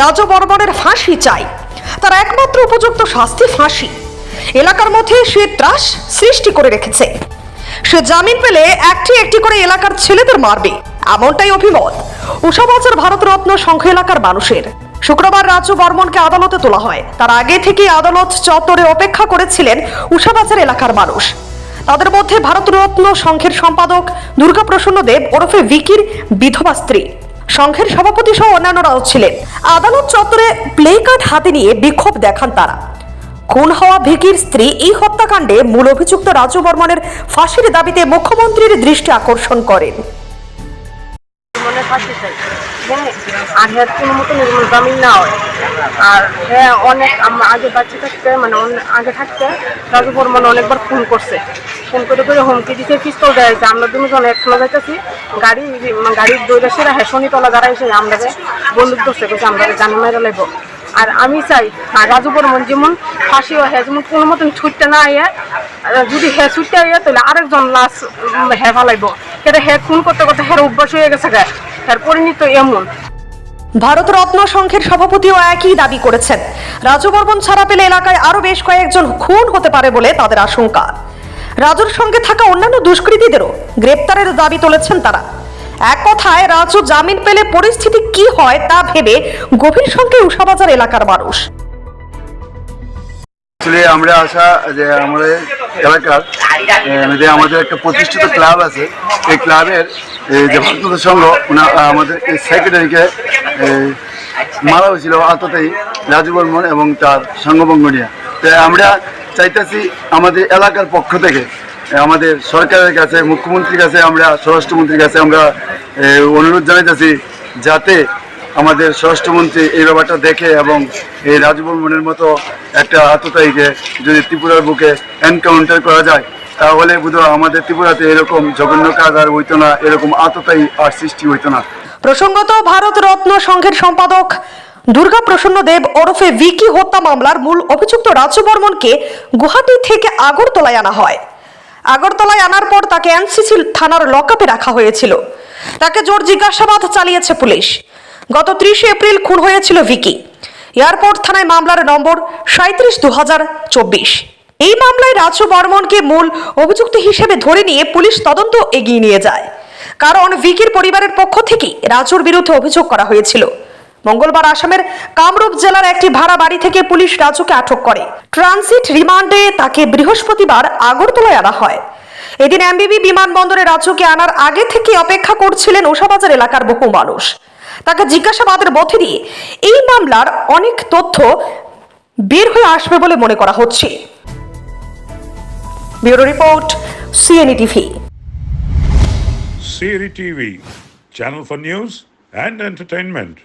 রাজু বর্মনের ফাঁসি চাই, তার একমাত্র উপযুক্ত শাস্তি ফাঁসি। এলাকার মধ্যে সে ত্রাস সৃষ্টি করে রেখেছে, সে জামিন পেলে একটি একটি করে এলাকার ছেলেদের মারবে, এমনটাই অভিমত উষাবাজার ভারতরত্ন সংঘ এলাকার মানুষের। শুক্রবার রাজু বর্মনকে আদালতে তোলা হয়। তার আগে থেকে আদালত চত্বরে অপেক্ষা করেছিলেন উষাবাজার এলাকার মানুষ। তাদের মধ্যে ভারতরত্ন সংঘের সম্পাদক দুর্গাপ্রসন্ন দেব ওরফে ভিকির বিধবা স্ত্রী, সংঘের সভাপতি সহ অন্যান্যরাও ছিলেন। আদালত চত্বরে প্লে কার্ড হাতে নিয়ে বিক্ষোভ দেখান তারা। খুন হওয়া ভিকির স্ত্রী এই হত্যাকাণ্ডে মূল অভিযুক্ত রাজু বর্মনের ফাঁসির দাবিতে মুখ্যমন্ত্রীর দৃষ্টি আকর্ষণ করেন। আর হ্যাঁ কোনো মতো নির্মূল জামিন না হয়। আর হ্যাঁ অনেক আগে বাচ্চা থাকতে আগে থাকতে রাজু বর্মন অনেকবার ফোন করছে, ফোন করে হুমকি দিচ্ছে, পিস্তল দেয়াছে। আমরা দুজন একলা যাইতেছি, গাড়ির দৈরা সেরা হ্যাঁ শনিতলা দাঁড়াইছে, আমরা বন্দুক ধরছে, বলছে আমরা জানি মেরে লাগব। আর আমি চাই রাজু বর্মন যেমন ফাঁসি হ্যাঁ যেমন কোনো মতন ছুটতে না আইয়া, যদি হ্যাঁ ছুটতে আইয়া তাহলে আরেকজন লাশ হ্যাঁ ফালাইব। সেটা হ্যাঁ খুন করতে করতে হ্যাঁ অভ্যাস হয়ে গেছে, হ্যাঁ পরিণত এমন। ভারতরত্ন সংঘের সভাপতিও একই দাবি করেছেন। রাজু বর্মন ছাড়া পেলে এলাকায় আরো বেশ কয়েকজন খুন হতে পারে বলে তাদের আশঙ্কা। রাজুর সঙ্গে থাকা অন্যান্য দুষ্কৃতীদেরও গ্রেপ্তারের দাবি তুলেছেন তারা। এক কথায় রাজু জামিন পেলে পরিস্থিতি কি হয় তা ভেবে গভীর সঙ্গে উষাবাজার এলাকার মানুষ। আমরা আশা যে আমাদের এলাকার আমাদের একটা প্রতিষ্ঠিত ক্লাব আছে, এই ক্লাবের যে ভারতরত্ন সংঘ আমাদের এই সেক্রেটারিকে মারা হয়েছিল আততায়ী রাজু বর্মন এবং তার সংঘবঙ্গ নিয়ে। তাই আমরা চাইতেছি আমাদের এলাকার পক্ষ থেকে আমাদের সরকারের কাছে, মুখ্যমন্ত্রীর কাছে, আমরা স্বরাষ্ট্রমন্ত্রীর কাছে আমরা অনুরোধ জানাইতেছি যাতে আমাদের স্বরাষ্ট্রমন্ত্রী এই ব্যাপারটা দেখে এবং এই রাজু বর্মনের মতো একটা আততায়ীকে যদি ত্রিপুরার বুকে এনকাউন্টার করা যায় তাহলে বোধহয় আমাদের ত্রিপুরাতে এরকম জঘন্য কাজ আর হইতো না, এরকম আততায়ী আর সৃষ্টি হইতো না। প্রসঙ্গত ভারতরত্ন সংঘের সম্পাদক দুর্গাপ্রসন্ন দেব ওরফে ভিকি হত্যা মামলার মূল অভিযুক্ত রাজু বর্মনকে গুয়াহাটি থেকে আগরতলায় আনা হয়। আগরতলায় আনার পর তাকে এনসিসি থানার লকআপে রাখা হয়েছিল। তাকে জোর জিজ্ঞাসাবাদ চালিয়েছে পুলিশ। গত 30 এপ্রিল খুন হয়েছিল ভিকি। এয়ারপোর্ট থানায় মামলার নম্বর 37/2024। এই মামলায় রাজু বর্মনকে মূল অভিযুক্ত হিসেবে ধরে নিয়ে পুলিশ তদন্ত এগিয়ে নিয়ে যায়, কারণ ভিকির পরিবারের পক্ষ থেকে রাজুর বিরুদ্ধে অভিযোগ করা হয়েছিল। মঙ্গলবার আসামের কামরূপ জেলার একটি ভাড়া বাড়ি থেকে পুলিশ রাজুকে আটক করে। ট্রানজিট রিমান্ডে তাকে বৃহস্পতিবার আগরতলায় আনা হয়। এদিন এমবিবি বিমানবন্দরে রাজুকে আনার আগে থেকে অপেক্ষা করছিলেন উষাবাজার এলাকার বহু মানুষ। তাকে জিজ্ঞাসাবাদের মধ্যে দিয়ে এই মামলার অনেক তথ্য বের হয়ে আসবে বলে মনে করা হচ্ছে। Bureau report, CNE TV. CNE TV, channel for news and entertainment.